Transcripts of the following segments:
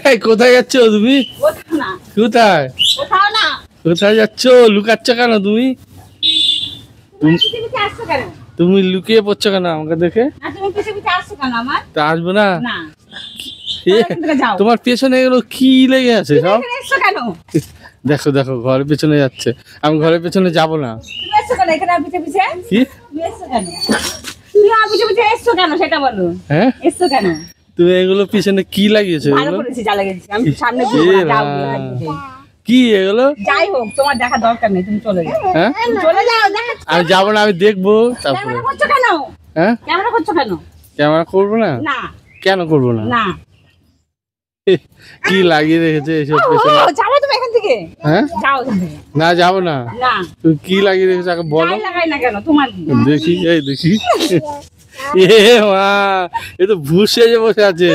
এই কোথায় যাচ্ছ তুমি? কোথায় কোথায় যাচ্ছ? লুকাচ্ছ কেন তুমি? তুমি লুকিয়ে পড়ছো কেন আমাকে দেখে? তা আসবো না। তোমার পেছনে এগুলো কি লেগে আছে সব? দেখো দেখো ঘরের পেছনে যাচ্ছে, আমি ঘরের পেছনে যাব না। কি হ্যাঁ তুমি এগুলো পিছনে কি লাগিয়েছো? কি এগুলো? যাই হোক তোমার দেখা দরকার নেই, তুমি চলে যাও। হ্যাঁ আমি যাবো না, আমি দেখবো তারপরে। হ্যাঁ ক্যামেরা করছো কেন? ক্যামেরা করবো না। কেন করবো না? কি লাগিয়ে রেখেছে এসব পেছনে? যাবো তুমি এখান থেকে। হ্যাঁ যাও এখান থেকে। না যাবো না। তুমি কি লাগিয়ে রেখেছো আগে বলো। লাগাই না কেন তোমার কি? দেখি এই দেখি। এ মা এ তো ভূত সেজে বসে আছে।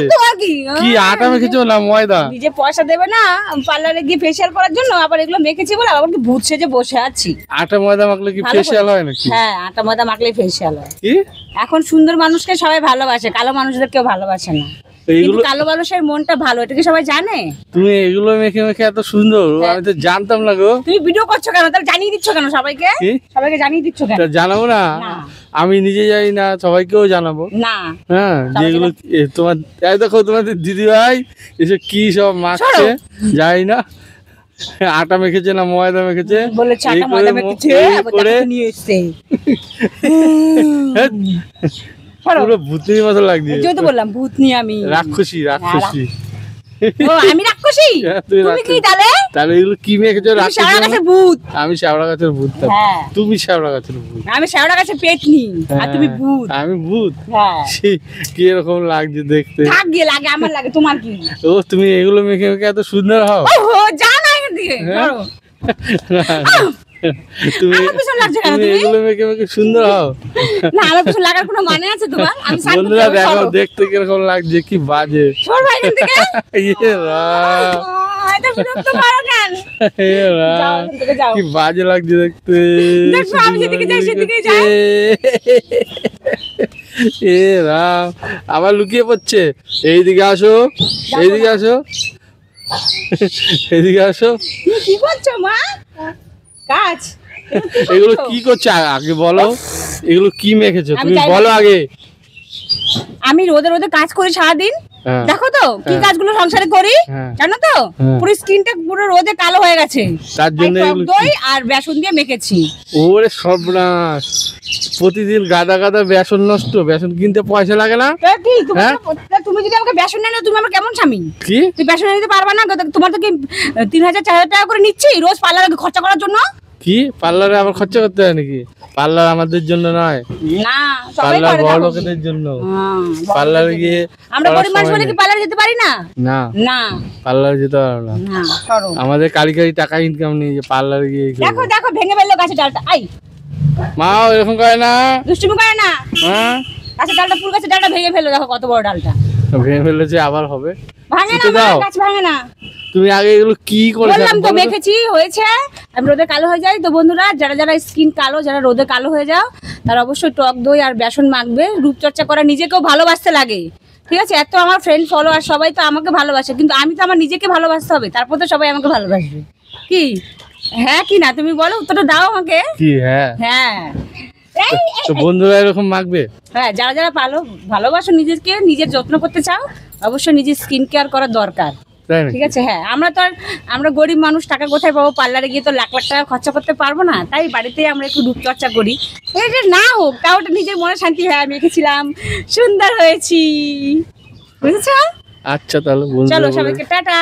কি আটা মেখেছো না ময়দা? নিজে পয়সা দেবে না পার্লারে গিয়ে ফেসিয়াল করার জন্য, আবার এগুলো মেখেছি বলে আবার কি ভূত সেজে বসে আছি। আটা ময়দা মাখলে কি ফেসিয়াল হয় নাকি? হ্যাঁ আটা ময়দা মাখলেই ফেসিয়াল হয়। কি এখন সুন্দর মানুষকে সবাই ভালোবাসে, কালো মানুষদের কেউ ভালোবাসে না। কিন্তু কালো মানুষের মনটা ভালো, এটা কি সবাই জানে? তুমি এগুলো মেখে মেখে এত সুন্দর, আমি তো জানতাম না গো। তুমি ভিডিও করছো কেন? তাহলে জানিয়ে দিচ্ছ কেন সবাইকে? সবাইকে জানিয়ে দিচ্ছ কেন? জানাবো না, আমি নিজে জানি না, সবাইকেও জানাবো না। হ্যাঁ যেগুলো তোমার দেখো তোমাদের দিদি ভাই এসব কি সব মাখছে জানি না, আটা মেখেছে না ময়দা মেখেছে বলেছে আটা ময়দা মেখেছে করে নিয়ে এসেছে। পুরো ভূতের মতো লাগছে। এই তো বললাম ভূতনি, আমি রাক্ষসী রাক্ষসী। ও আমি রাক্ষসী? তুমি কি তাহলে? তাহলে এগুলো কি মেখেছো? শ্যাওড়া গাছের ভূত। আমি শ্যাওড়া গাছের ভূত। তুমি শ্যাওড়া গাছের ভূত। আমি শ্যাওড়া গাছের পেতনি আর তুমি ভূত। আমি ভূত। কি এরকম লাগছে দেখতে? থাক গিয়ে লাগে, আমার লাগে, তোমার কি? ও তুমি এগুলো মেখে মেখে এত সুন্দর হও? ও যা না এখান থেকে ধরো। তুমি এগুলো মেখে মেখে সুন্দর হও না? আমার কিছু লাগার কোনো মানে আছে তোমার? আমি বন্ধুরা দেখো দেখতে কিরকম লাগছে, কি বাজে। সর ভাই এখান থেকে। কি বাজে লাগছে দেখতে। আমি যেদিকে যাই সেদিকেই যাই। এ রাম আবার লুকিয়ে পড়ছে। এইদিকে আসো, এইদিকে আসো, এইদিকে আসো। কি করছো মা? কাজ এগুলো কি করছো আগে বলো? এগুলো কি মেখেছো তুমি বলো আগে। আমি রোদে রোদে কাজ করি সারাদিন, দেখো তো কি কাজগুলো সংসারে করি জানো তো? পুরো স্কিনটা পুরো রোদে কালো হয়ে গেছে, তার জন্য দই আর বেসন দিয়ে মেখেছি। ওরে সর্বনাশ, প্রতিদিন গাদা গাদা বেসন নষ্ট। বেসন কিনতে পয়সা লাগে না? তুমি যদি আমাকে বেসন না নাও, তুমি আমার কেমন স্বামী? কি তুই বেসন নিতে পারবা না? তোমার তো কি 3000-4000 টাকা করে নিচ্ছি রোজ পার্লারে খরচা করার জন্য। কি পার্লারে আবার খরচা করতে হয় নাকি? পার্লার আমাদের জন্য নয়, না পার্লার বড় লোকেদের জন্য। পার্লারে গিয়ে আমরা গরিব মানুষ বলে কি পার্লারে যেতে পারি না? না না পার্লারে যেতে পারবো না। আমাদের কারিগরি টাকা ইনকাম নেই যে পার্লারে গিয়ে। দেখো দেখো ভেঙে ফেললো গাছের ডালটা। আই মা এরকম করে না, দুষ্টুমি করে না। হ্যাঁ গাছের ডালটা, ফুল গাছের ডালটা ভেঙে ফেললো, দেখো কত বড় ডালটা ভেঙে ফেলেছে। আবার হবে? ভাঙে না, গাছ ভাঙে না। তুমি আগে এগুলো কি করেছো? বললাম তো মেখেছি হয়েছে। আমি রোদে কালো হয়ে যাই তো বন্ধুরা, যারা যারা স্কিন কালো, যারা রোদে কালো হয়ে যাও, তারা অবশ্যই টক দই আর বেসন মাখবে। রূপচর্চা করা, নিজেকেও ভালোবাসতে লাগে, ঠিক আছে? এত আমার ফ্রেন্ড ফলোয়ার সবাই তো আমাকে ভালোবাসে, কিন্তু আমি তো আমার নিজেকে ভালোবাসতে হবে, তারপর তো সবাই আমাকে ভালোবাসবে। কি হ্যাঁ কি না তুমি বলো, উত্তরটা দাও আমাকে। কি হ্যাঁ হ্যাঁ তো বন্ধুরা এরকম মাখবে। হ্যাঁ যারা যারা ভালোবাসো, নিজেকে নিজের যত্ন করতে চাও, অবশ্যই নিজের স্কিন কেয়ার করা দরকার, ঠিক আছে? হ্যাঁ আমরা গরিব মানুষ, টাকা কোথায় পাবো? পার্লারে গিয়ে তো লাখ লাখ টাকা খরচা করতে পারবো না, তাই বাড়িতেই আমরা একটু রূপচর্চা করি। এটা না হোক তাও ওটা নিজের মনে শান্তি। হ্যাঁ মেখেছিলাম, সুন্দর হয়েছি, বুঝেছো? আচ্ছা তাহলে চলো সবাইকে টাটা।